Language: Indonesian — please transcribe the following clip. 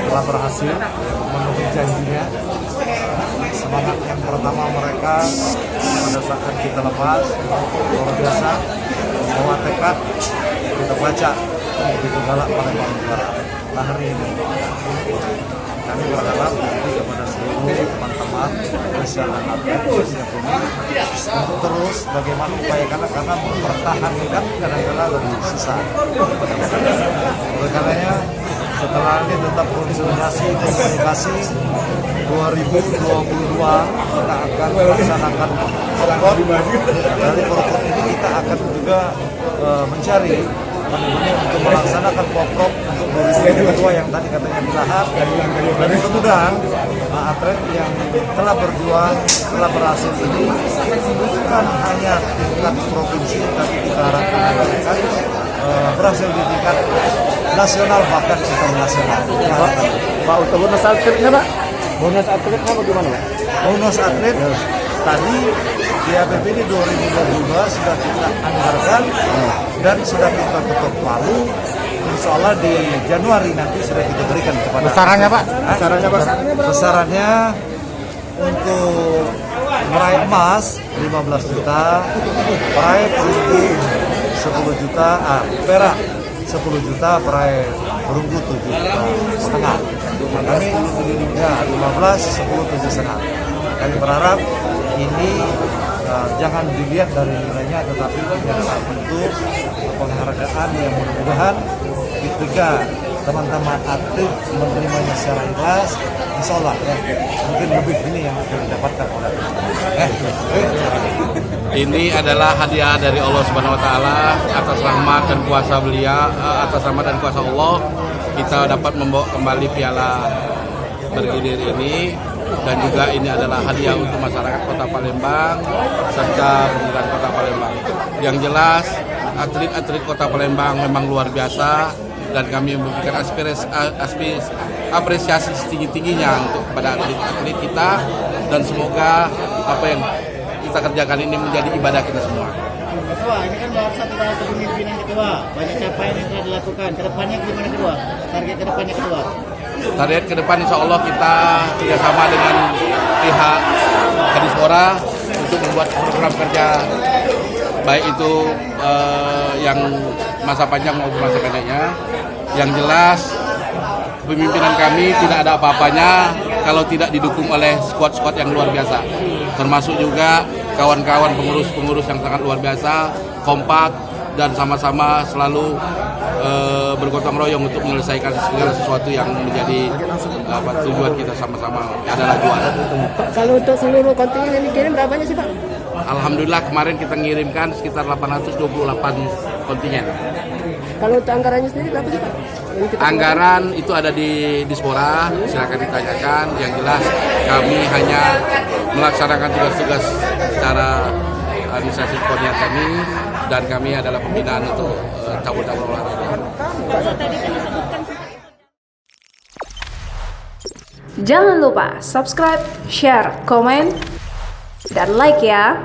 Telah berhasil memenuhi janjinya. Semangat yang pertama mereka pada saat kita lepas luar biasa, membawa tekad, kita baca begitu galak Palembang Utara. Nah, hari ini kami berharap kepada seluruh teman-teman masyarakat khususnya ini untuk terus bagaimana upayakan karena mempertahankan kadang-kadang lebih susah. Oleh karenanya setelah ini tetap konsolidasi komunikasi 2022 kita akan melaksanakan prokot. Dari prokot ini kita akan juga mencari untuk melaksanakan poprok untuk 2022 yang tadi katanya dilahap, dan mudah-mudahan atlet yang telah berjuang, telah berhasil ini bukan hanya tingkat provinsi, tapi kita harapkan akan berhasil di tingkat nasional bahkan internasional. Pak, untuk bonus atletnya Pak? Bonus atletnya bagaimana Pak? Bonus atlet tadi di APBD 2022 sudah kita anggarkan dan sudah kita ketok palu. Insya Allah di Januari nanti sudah kita berikan kepada. Besarannya Pak? Besarannya Pak? Besarannya untuk meraih emas 15 juta, meraih perunggu 10 juta, perak 10 juta, peraih perunggu 7 juta setengah. Kami ya 15, 10, 7 setengah. Kami berharap ini jangan dilihat dari nilainya, tetapi adalah bentuk penghargaan yang mudah-mudahan ketika teman-teman atlet menerimanya secara ikhlas, insya Allah ya, mungkin lebih ini yang akan didapatkan oleh Ini adalah hadiah dari Allah Subhanahu Wa Taala atas rahmat dan kuasa beliau, atas rahmat dan kuasa Allah kita dapat membawa kembali piala bergilir ini, dan juga ini adalah hadiah untuk masyarakat Kota Palembang serta pemerintah Kota Palembang. Yang jelas atlet-atlet Kota Palembang memang luar biasa, dan kami memberikan apresiasi setinggi-tingginya untuk kepada atlet-atlet kita, dan semoga apa yang kita kerjakan ini menjadi ibadah kita semua. Ketua, ini kan baru satu tahun kepemimpinan Ketua, banyak capaian yang telah dilakukan. Kedepannya gimana Ketua? Target kedepannya Ketua? Target ke depan insya Allah kita kerjasama dengan pihak Kadispora untuk membuat program kerja baik itu yang masa panjang maupun masa pendeknya. Yang jelas pemimpinan kami tidak ada apa-apanya kalau tidak didukung oleh skuad-skuad yang luar biasa, termasuk juga kawan-kawan pengurus-pengurus yang sangat luar biasa, kompak dan sama-sama selalu bergotong royong untuk menyelesaikan segala sesuatu yang menjadi tujuan kita sama-sama adalah juara. Kalau untuk seluruh kontingen yang dikirim berapanya sih Pak? Alhamdulillah kemarin kita ngirimkan sekitar 828 kontingen. Kalau untuk anggarannya sendiri berapa sih Pak? Anggaran itu ada di Dispora, silakan ditanyakan. Yang jelas kami hanya melaksanakan tugas-tugas secara administrasi ponian kami, dan kami adalah pembinaan untuk cabur-cabur olahraga. Jangan lupa subscribe, share, komen, dan like ya.